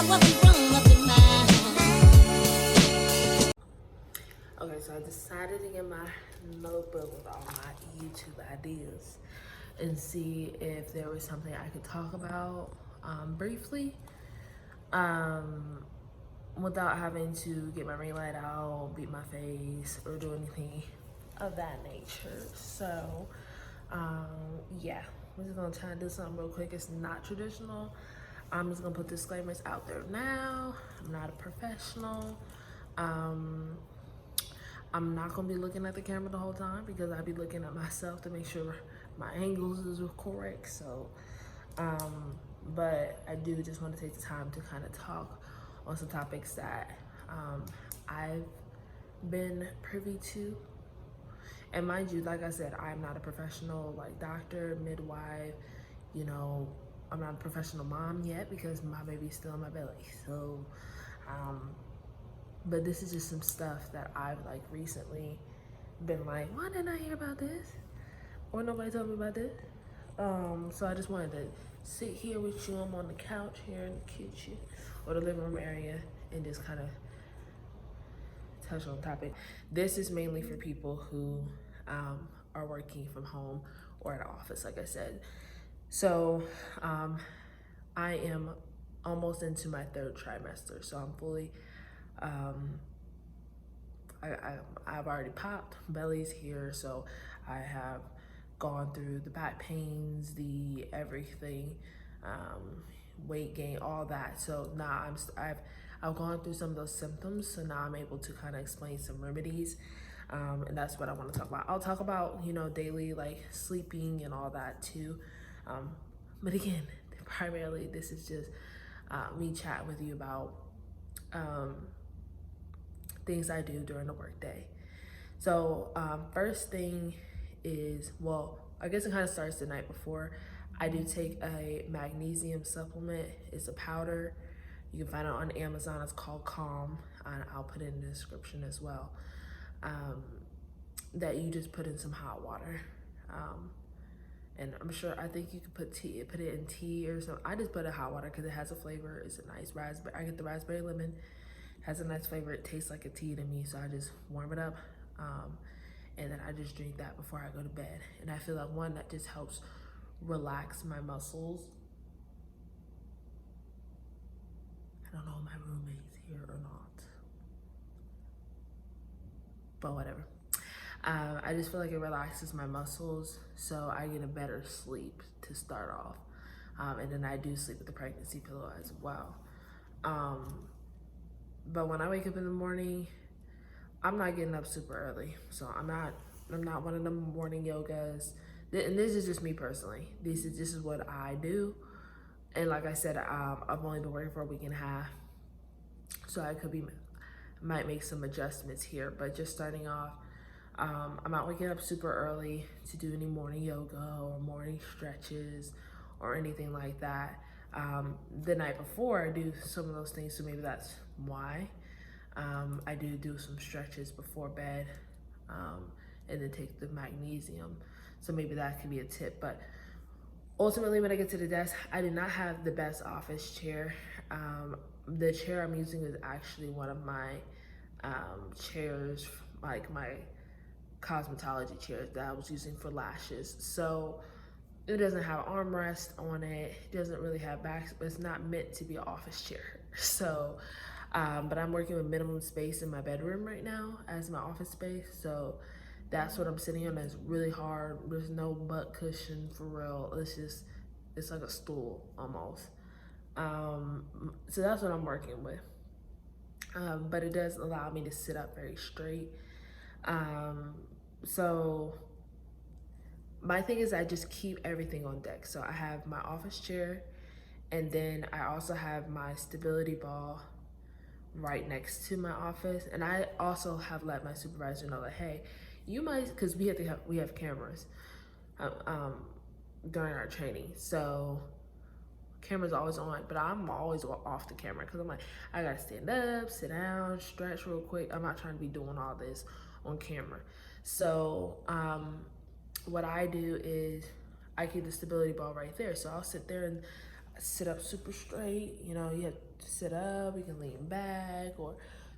Okay, so I decided to get my notebook with all my YouTube ideas and see if there was something I could talk about briefly um, without having to get my ring light out, beat my face, or do anything of that nature. So, yeah, we're just gonna try to do something real quick. It's not traditional. I'm just gonna put disclaimers out there now. I'm not a professional. I'm not gonna be looking at the camera the whole time because I'll be looking at myself to make sure my angles is correct. So, but I do just want to take the time to kind of talk on some topics that I've been privy to. And mind you, like I said, I'm not a professional like doctor, midwife, you know, I'm not a professional mom yet because my baby's still in my belly. So, but this is just some stuff that I've like recently been like, why didn't I hear about this? Or nobody told me about this. So I just wanted to sit here with you. I'm on the couch here in the kitchen or the living room area and just kind of touch on the topic. This is mainly for people who are working from home or at office, like I said. So I am almost into my third trimester. So I'm fully, I've already popped, belly's here. So I have gone through the back pains, the everything, weight gain, all that. So now I've gone through some of those symptoms. So now I'm able to kind of explain some remedies. And that's what I want to talk about. I'll talk about, you know, daily like sleeping and all that too. But again, primarily this is just me chatting with you about things I do during the workday. So first thing is, well, I guess it kind of starts the night before. I do take a magnesium supplement. It's a powder. You can find it on Amazon. It's called Calm, and I'll put it in the description as well. That you just put in some hot water. And I'm sure, I think you could put it in tea or something. I just put it in hot water because it has a flavor. It's a nice raspberry. I get the raspberry lemon. Has a nice flavor. It tastes like a tea to me, so I just warm it up. And then I just drink that before I go to bed. And I feel like one, that just helps relax my muscles. I don't know if my roommate's here or not, but whatever. I just feel like it relaxes my muscles, so I get a better sleep to start off. And then I do sleep with the pregnancy pillow as well. But when I wake up in the morning, I'm not getting up super early. So I'm not one of them morning yogas. And this is just me personally. This is what I do. And like I said, I've only been working for a week and a half. So might make some adjustments here, but just starting off, I'm not waking up super early to do any morning yoga or morning stretches or anything like that. The night before I do some of those things, so maybe that's why. I do some stretches before bed, and then take the magnesium. So maybe that could be a tip. But ultimately, when I get to the desk, I do not have the best office chair. The chair I'm using is actually one of my chairs, like my cosmetology chairs that I was using for lashes. So it doesn't have armrest on it. It doesn't really have backs, but it's not meant to be an office chair. So, but I'm working with minimum space in my bedroom right now as my office space. So that's what I'm sitting on. It's really hard. There's no butt cushion for real. It's like a stool almost. So that's what I'm working with. But it does allow me to sit up very straight. So my thing is I just keep everything on deck. So I have my office chair, and then I also have my stability ball right next to my office. And I also have let my supervisor know that, hey, you might, because we have cameras during our training. So camera's always on, but I'm always off the camera because I'm like, I gotta stand up, sit down, stretch real quick. I'm not trying to be doing all this on camera. So what I do is I keep the stability ball right there. So I'll sit there and sit up super straight. You know, you have to sit up, you can lean back or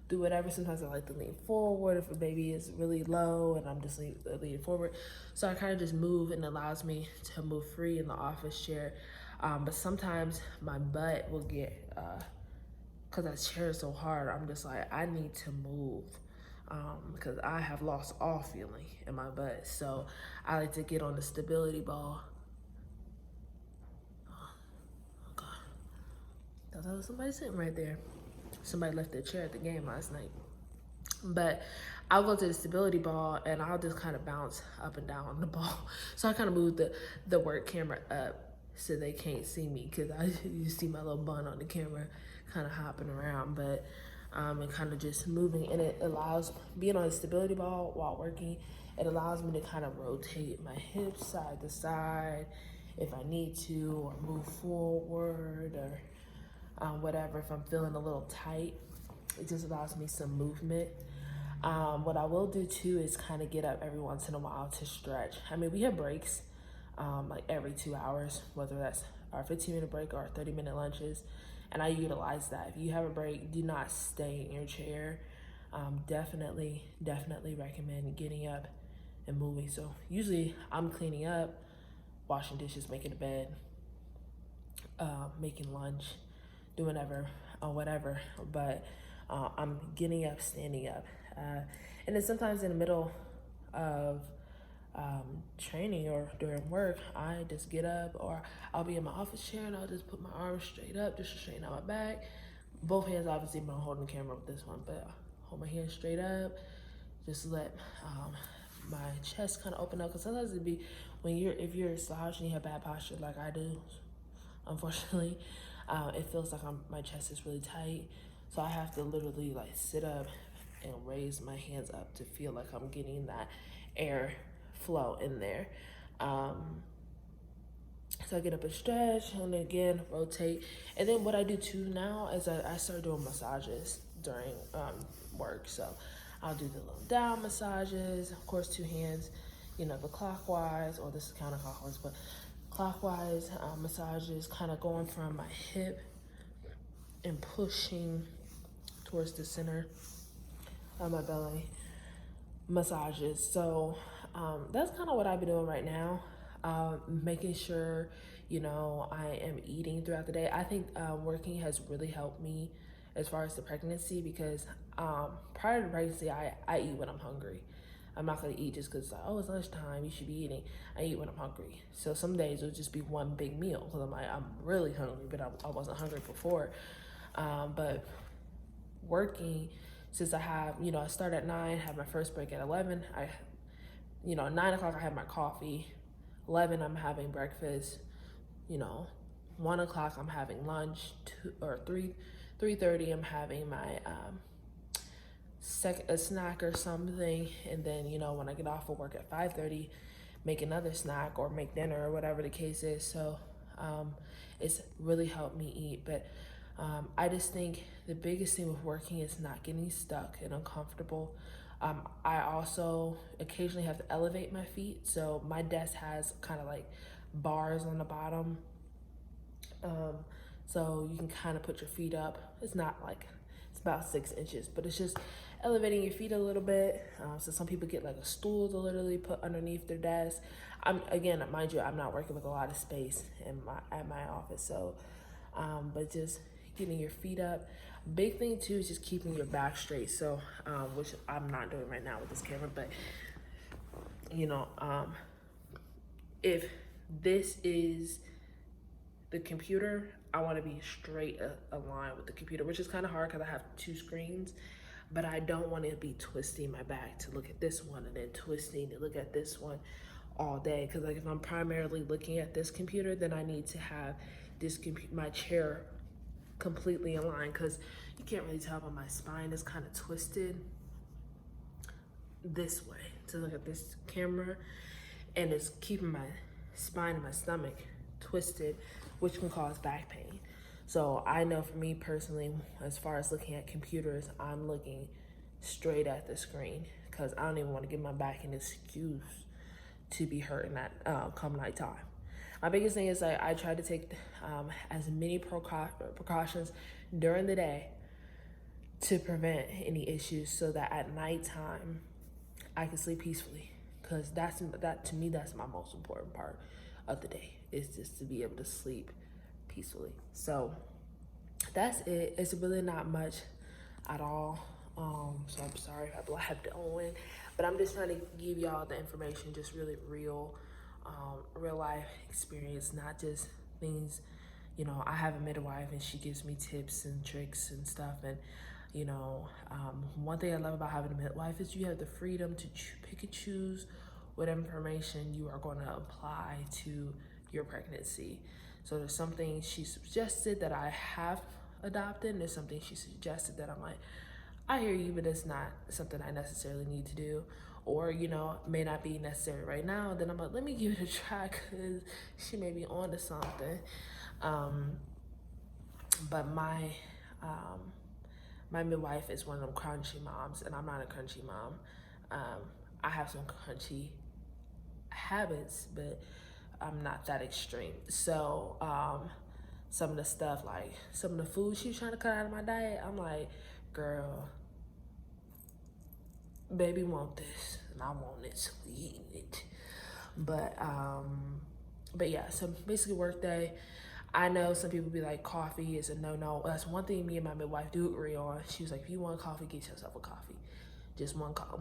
do whatever. Sometimes I like to lean forward if a baby is really low and I'm just leaning forward. So I kind of just move, and it allows me to move free in the office chair. But sometimes my butt will get, cause that chair is so hard, I'm just like, I need to move. Because I have lost all feeling in my butt. So I like to get on the stability ball. Oh God, thought that was somebody sitting right there. Somebody left their chair at the game last night. But I'll go to the stability ball and I'll just kind of bounce up and down on the ball. So I kind of move the work camera up so they can't see me, because you see my little bun on the camera kind of hopping around. But and kind of just moving, and it allows, being on the stability ball while working, it allows me to kind of rotate my hips side to side if I need to, or move forward, or whatever. If I'm feeling a little tight, it just allows me some movement. What I will do too is kind of get up every once in a while to stretch. I mean, we have breaks like every 2 hours, whether that's our 15-minute break or our 30-minute lunches, and I utilize that. If you have a break, do not stay in your chair. Definitely recommend getting up and moving. So usually I'm cleaning up, washing dishes, making the bed, making lunch, doing whatever, but I'm getting up, standing up. And then sometimes in the middle of training or during work, I just get up, or I'll be in my office chair and I'll just put my arms straight up just to straighten out my back. Both hands, obviously, I'm holding the camera with this one, but hold my hands straight up, just let my chest kind of open up, because sometimes it'd be if you're slouched and you have bad posture like I do, unfortunately, it feels like my chest is really tight. So I have to literally like sit up and raise my hands up to feel like I'm getting that air flow in there. So I get up and stretch, and again, rotate. And then what I do too now is I start doing massages during work. So I'll do the little down massages, of course, 2 hands, the clockwise, or this is counterclockwise, but clockwise massages, kind of going from my hip and pushing towards the center of my belly, massages. So that's kind of what I've been doing right now, making sure I am eating throughout the day. I think working has really helped me as far as the pregnancy, because prior to pregnancy, I eat when I'm hungry. I'm not gonna eat just because it's lunchtime, you should be eating. I eat when I'm hungry. So some days it'll just be one big meal because I'm really hungry, but I wasn't hungry before. But working, since I have, I start at 9, have my first break at 11. 9 o'clock I have my coffee. 11 I'm having breakfast. 1 o'clock I'm having lunch. 3:30 I'm having my a snack or something, and then when I get off of work at 5:30, make another snack or make dinner or whatever the case is. So it's really helped me eat. But I just think the biggest thing with working is not getting stuck and uncomfortable. I also occasionally have to elevate my feet, so my desk has kind of like bars on the bottom, so you can kind of put your feet up. It's not like, it's about 6 inches, but it's just elevating your feet a little bit. So some people get like a stool to literally put underneath their desk. Again, mind you, I'm not working with a lot of space at my office, so but just getting your feet up. Big thing too is just keeping your back straight. So which I'm not doing right now with this camera, but if this is the computer, I want to be straight aligned with the computer, which is kind of hard because I have 2 screens, but I don't want to be twisting my back to look at this one and then twisting to look at this one all day. Because like if I'm primarily looking at this computer, then I need to have my chair completely aligned, because you can't really tell, but my spine is kind of twisted this way to look at this camera, and it's keeping my spine and my stomach twisted, which can cause back pain. So I know for me personally, as far as looking at computers, I'm looking straight at the screen, because I don't even want to give my back an excuse to be hurting that come nighttime. My biggest thing is like I try to take as many precautions during the day to prevent any issues, so that at nighttime I can sleep peacefully. Cause that to me, that's my most important part of the day, is just to be able to sleep peacefully. So that's it. It's really not much at all. So I'm sorry if I blabbed on, but I'm just trying to give y'all the information, just really real life experience, not just things. You know, I have a midwife and she gives me tips and tricks and stuff. And one thing I love about having a midwife is you have the freedom to pick and choose what information you are going to apply to your pregnancy. So there's some things she suggested that I have adopted, and there's something she suggested that I'm like, I hear you, but it's not something I necessarily need to do, or may not be necessary right now. Then I'm like, let me give it a try, because she may be on to something. But my midwife is one of them crunchy moms, and I'm not a crunchy mom. I have some crunchy habits, but I'm not that extreme. So some of the stuff, like some of the food she's trying to cut out of my diet, I'm like, girl, baby want this and I want it, so we eating it. But yeah, so basically work day. I know some people be like, coffee is a no. That's one thing me and my midwife do agree on. She was like, if you want coffee, get yourself a coffee. Just one cup.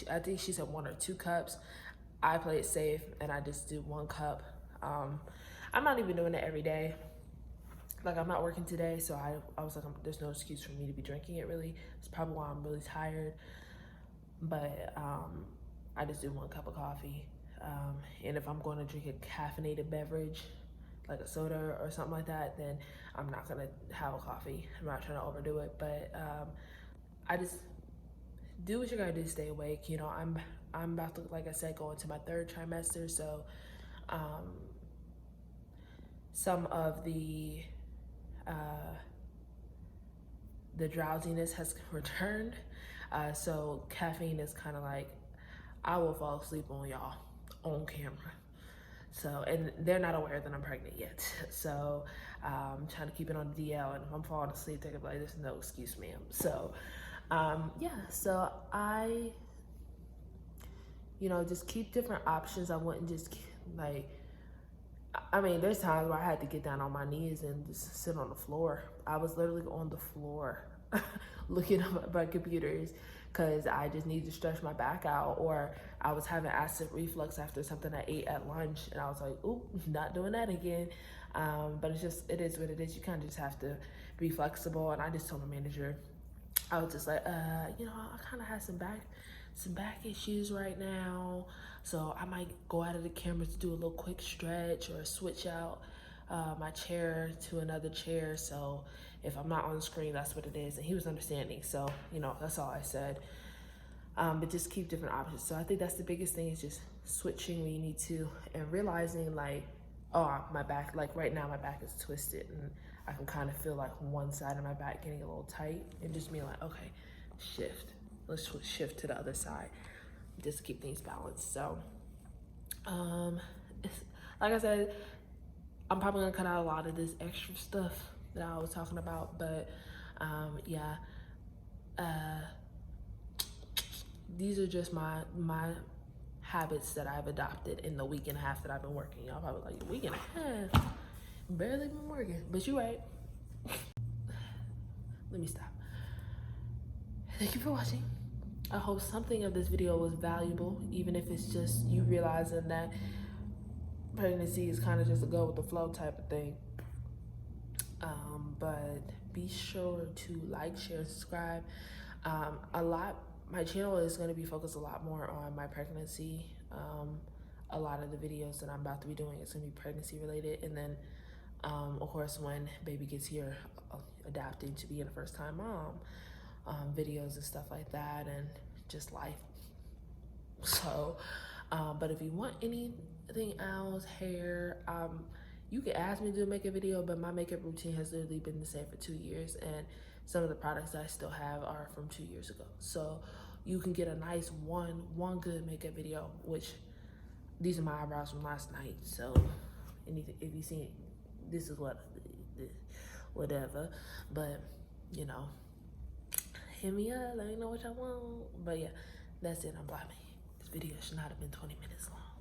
I think she said 1 or 2 cups. I play it safe and I just do 1 cup. I'm not even doing it every day. Like, I'm not working today, so I was like, there's no excuse for me to be drinking it, really. It's probably why I'm really tired. But I just do 1 cup of coffee. And if I'm going to drink a caffeinated beverage, like a soda or something like that, then I'm not gonna have a coffee. I'm not trying to overdo it, but I just do what you gotta do to stay awake. I'm about to, like I said, go into my 3rd trimester, so some of the drowsiness has returned. So caffeine is kind of like, I will fall asleep on y'all on camera. So, and they're not aware that I'm pregnant yet. So I'm trying to keep it on the DL, and if I'm falling asleep, they're gonna be like, there's no excuse, ma'am. So yeah, so I, just keep different options. I wouldn't just like, I mean, there's times where I had to get down on my knees and just sit on the floor. I was literally on the floor looking at my computers, because I just needed to stretch my back out, or I was having acid reflux after something I ate at lunch, and I was like, oop, not doing that again. But it is what it is. You kind of just have to be flexible. And I just told my manager, I was just like, I kind of have some back issues right now, so I might go out of the camera to do a little quick stretch or switch out my chair to another chair. So if I'm not on the screen, that's what it is. And he was understanding. So, that's all I said. But just keep different options. So I think that's the biggest thing, is just switching when you need to, and realizing like, oh, my back, like right now my back is twisted, and I can kind of feel like one side of my back getting a little tight, and just being like, okay, let's shift to the other side, just to keep things balanced. So like I said, I'm probably gonna cut out a lot of this extra stuff that I was talking about, but yeah, these are just my habits that I've adopted in the week and a half that I've been working. Y'all probably like, a week and a half? Barely been working, but you're right. Let me stop. Thank you for watching. I hope something of this video was valuable, even if it's just you realizing that pregnancy is kind of just a go with the flow type of thing. But be sure to like, share, and subscribe. My channel is going to be focused a lot more on my pregnancy. A lot of the videos that I'm about to be doing is going to be pregnancy related, and then of course, when baby gets here, adapting to being a first-time mom, videos and stuff like that, and just life. So but if you want anything else, hair, you can ask me to make a video, but my makeup routine has literally been the same for 2 years, and some of the products I still have are from 2 years ago. So you can get a nice one good makeup video, which these are my eyebrows from last night. So anything. If you see, this is what, whatever. But you know, hit me up. Let me know what y'all want. But yeah, that's it. I'm blaming. This video should not have been 20 minutes long.